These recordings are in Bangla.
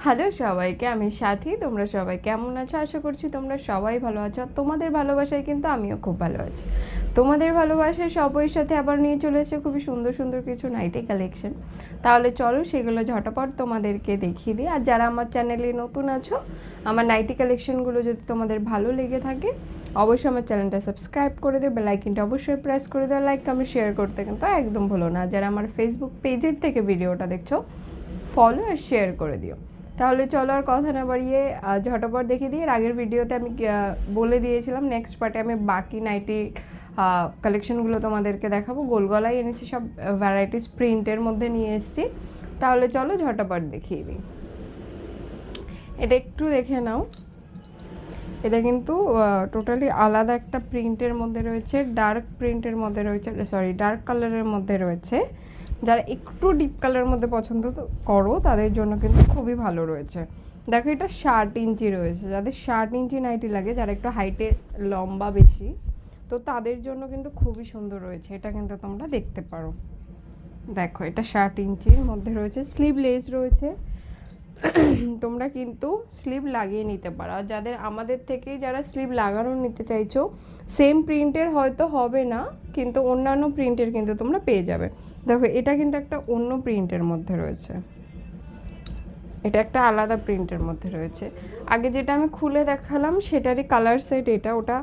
হ্যালো সবাইকে, আমি সাথী। তোমরা সবাই কেমন আছো? আশা করছি তোমরা সবাই ভালো আছো। তোমাদের ভালোবাসায় কিন্তু আমিও খুব ভালো আছি। তোমাদের ভালোবাসায় সবাই সাথে আবার নিয়ে চলে এসেছে খুবই সুন্দর সুন্দর কিছু নাইটি কালেকশন। তাহলে চলো সেগুলো ঝটপট তোমাদেরকে দেখিয়ে দিই। আর যারা আমার চ্যানেলে নতুন আছো, আমার নাইটি কালেকশনগুলো যদি তোমাদের ভালো লেগে থাকে অবশ্যই আমার চ্যানেলটা সাবস্ক্রাইব করে দিও, বেল আইকনটা অবশ্যই প্রেস করে দিও, লাইক কমেন্ট শেয়ার করতে কিন্তু একদম ভুলো না। যারা আমার ফেসবুক পেজের থেকে ভিডিওটা দেখছো ফলো আর শেয়ার করে দিও। তাহলে চলো আর কথা না বাড়িয়ে ঝটপট দেখিয়ে দিই। এর আগের ভিডিওতে আমি বলে দিয়েছিলাম নেক্সট পার্টে আমি বাকি নাইটি কালেকশনগুলো তোমাদেরকে দেখাবো। গোলগলায় এনেছি, সব ভ্যারাইটিস প্রিন্টের মধ্যে নিয়ে এসেছি। তাহলে চলো ঝটপট দেখিয়ে দিই। এটা একটু দেখে নাও। এটা কিন্তু টোটালি আলাদা একটা প্রিন্টের মধ্যে রয়েছে, ডার্ক প্রিন্টের মধ্যে রয়েছে, ডার্ক কালারের মধ্যে রয়েছে। যারা একটু ডিপ কালারের মধ্যে পছন্দ করো তাদের জন্য কিন্তু খুবই ভালো রয়েছে। দেখো এটা 60 ইঞ্চি রয়েছে। যাদের 60 ইঞ্চি নাইটি লাগে, যারা একটু হাইটে লম্বা বেশি, তো তাদের জন্য কিন্তু খুবই সুন্দর রয়েছে। এটা কিন্তু তোমরা দেখতে পারো। দেখো এটা 60 ইঞ্চির মধ্যে রয়েছে, স্লিভলেস রয়েছে। তোমরা কিন্তু স্লিভ লাগিয়ে নিতে পারো। আর যাদের আমাদের থেকে যারা স্লিভ লাগানো নিতে চাইছো, সেম প্রিন্টের হয়তো হবে না, কিন্তু অন্যান্য প্রিন্টের কিন্তু তোমরা পেয়ে যাবে। দেখো এটা কিন্তু একটা অন্য প্রিন্টের মধ্যে রয়েছে, এটা একটা আলাদা প্রিন্টের মধ্যে রয়েছে। আগে যেটা আমি খুলে দেখালাম সেটারই কালার সেট এটা, ওটা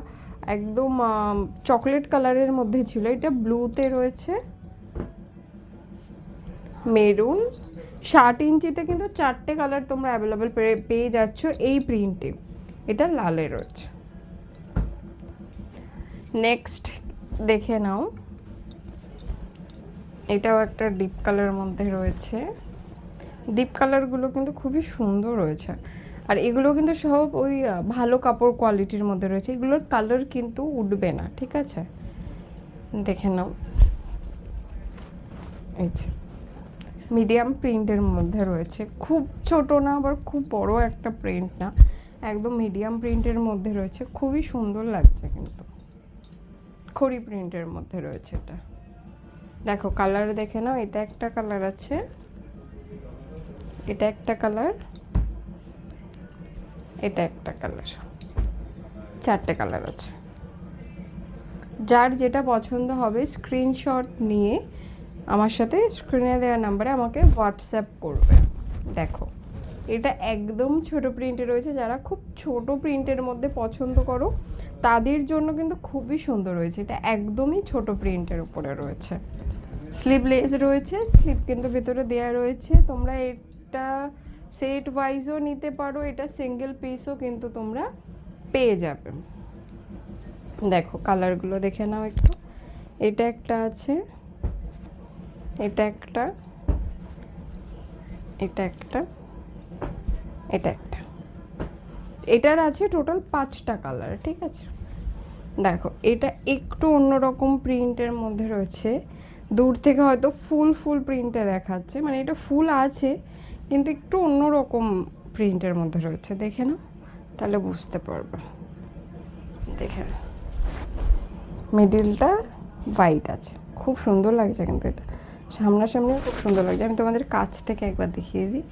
একদম চকলেট কালারের মধ্যে ছিল। এটা ব্লুতে রয়েছে, মেরুন। 60 ইঞ্চিতে কিন্তু 4টে কালার তোমরা অ্যাভেলেবেল পেয়ে যাচ্ছ এই প্রিন্টে। এটা লালে রয়েছে। নেক্সট দেখে নাও, এটাও একটা ডিপ কালারের মধ্যে রয়েছে। ডিপ কালারগুলো কিন্তু খুবই সুন্দর রয়েছে। আর এগুলো কিন্তু সব ওই ভালো কাপড় কোয়ালিটির মধ্যে রয়েছে। এগুলোর কালার কিন্তু উঠবে না, ঠিক আছে? দেখে নাও, এই যে মিডিয়াম প্রিন্টের মধ্যে রয়েছে। খুব ছোট না, আবার খুব বড় একটা প্রিন্ট না, একদম মিডিয়াম প্রিন্টের মধ্যে রয়েছে। খুবই সুন্দর লাগছে কিন্তু। খড়ি প্রিন্টের মধ্যে রয়েছে এটা। দেখো কালার দেখে নাও, এটা একটা কালার আছে, এটা একটা কালার, এটা একটা কালার, 4টে কালার আছে। যার যেটা পছন্দ হবে স্ক্রিনশট নিয়ে আমার সাথে স্ক্রিনে দেওয়া নাম্বারে আমাকে হোয়াটসঅ্যাপ করবে। দেখো এটা একদম ছোট প্রিন্টে রয়েছে। যারা খুব ছোট প্রিন্টের মধ্যে পছন্দ করো তাদের জন্য কিন্তু খুবই সুন্দর রয়েছে। এটা একদমই ছোট প্রিন্টের উপরে রয়েছে, স্লিভলেস রয়েছে, স্লিভ কিন্তু ভেতরে দেওয়া রয়েছে। তোমরা এটা সেট ওয়াইজও নিতে পারো, এটা সিঙ্গেল পিসও কিন্তু তোমরা পেয়ে যাবে। দেখো কালারগুলো দেখে নাও একটু। এটা একটা আছে, এটা একটা, এটা একটা, এটা একটা। এটার আছে টোটাল 5টা কালার, ঠিক আছে? দেখো এটা একটু অন্যরকম প্রিন্টের মধ্যে রয়েছে। দূর থেকে হয়তো ফুল প্রিন্টে দেখাচ্ছে, মানে এটা ফুল আছে কিন্তু একটু অন্যরকম প্রিন্টের মধ্যে রয়েছে। দেখে নাও তাহলে বুঝতে পারবে। দেখে মিডিলটা হোয়াইট আছে, খুব সুন্দর লাগছে কিন্তু। এটা সামনাসামনিও খুব সুন্দর লাগছে। আমি তোমাদের কাছ থেকে একবার দেখিয়ে দিই।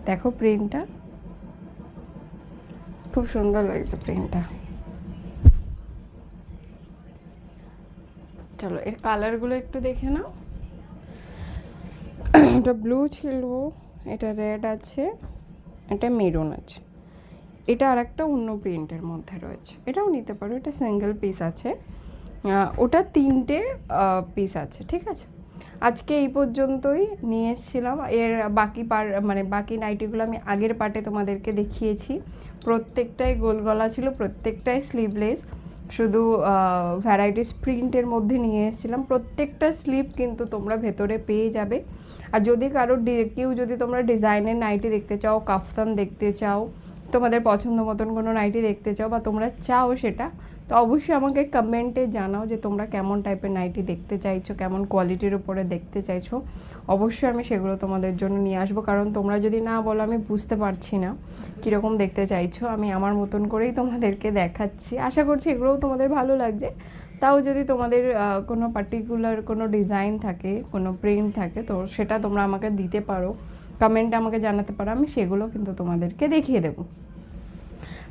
দেখো প্রিন্টটা খুব সুন্দর লাগছে প্রিন্টটা। চলো এর কালারগুলো একটু দেখে নাও। এটা ব্লু ছিল, এটা রেড আছে, এটা মেরুন আছে। এটা আর একটা অন্য প্রিন্টের মধ্যে রয়েছে, এটাও নিতে পারো। এটা সিঙ্গেল পিস আছে, ওটা 3টে পিস আছে, ঠিক আছে? আজকে এই পর্যন্তই নিয়ে এসেছিলাম। এর বাকি বাকি নাইটিগুলো আমি আগের পার্টে তোমাদেরকে দেখিয়েছি। প্রত্যেকটাই গোল গলা ছিল, প্রত্যেকটাই স্লিভলেস, শুধু ভ্যারাইটিস প্রিন্টের মধ্যে নিয়ে এসেছিলাম। প্রত্যেকটা স্লিভ কিন্তু তোমরা ভেতরে পেয়ে যাবে। আর যদি কেউ যদি তোমরা ডিজাইনের নাইটি দেখতে চাও, কাফতান দেখতে চাও, তোমাদের পছন্দ মতন কোনো নাইটি দেখতে চাও বা তোমরা চাও সেটা, তো অবশ্যই আমাকে কমেন্টে জানাও যে তোমরা কেমন টাইপের নাইটি দেখতে চাইছো, কেমন কোয়ালিটির উপরে দেখতে চাইছো। অবশ্যই আমি সেগুলো তোমাদের জন্য নিয়ে আসবো, কারণ তোমরা যদি না বলো আমি বুঝতে পারছি না কীরকম দেখতে চাইছো। আমি আমার মতন করেই তোমাদেরকে দেখাচ্ছি। আশা করছি এগুলোও তোমাদের ভালো লাগছে। তাও যদি তোমাদের কোনো পার্টিকুলার কোনো ডিজাইন থাকে, কোনো প্রিন্ট থাকে, তো সেটা তোমরা আমাকে দিতে পারো। কমেন্টে আমাকে জানাতে পারো, আমি সেগুলো কিন্তু তোমাদেরকে দেখিয়ে দেবো।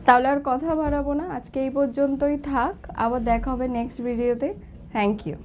তাহলে আর কথা বাড়াবো না, আজকে এই পর্যন্তই থাক, আবার দেখা হবে নেক্সট ভিডিওতে। Thank you.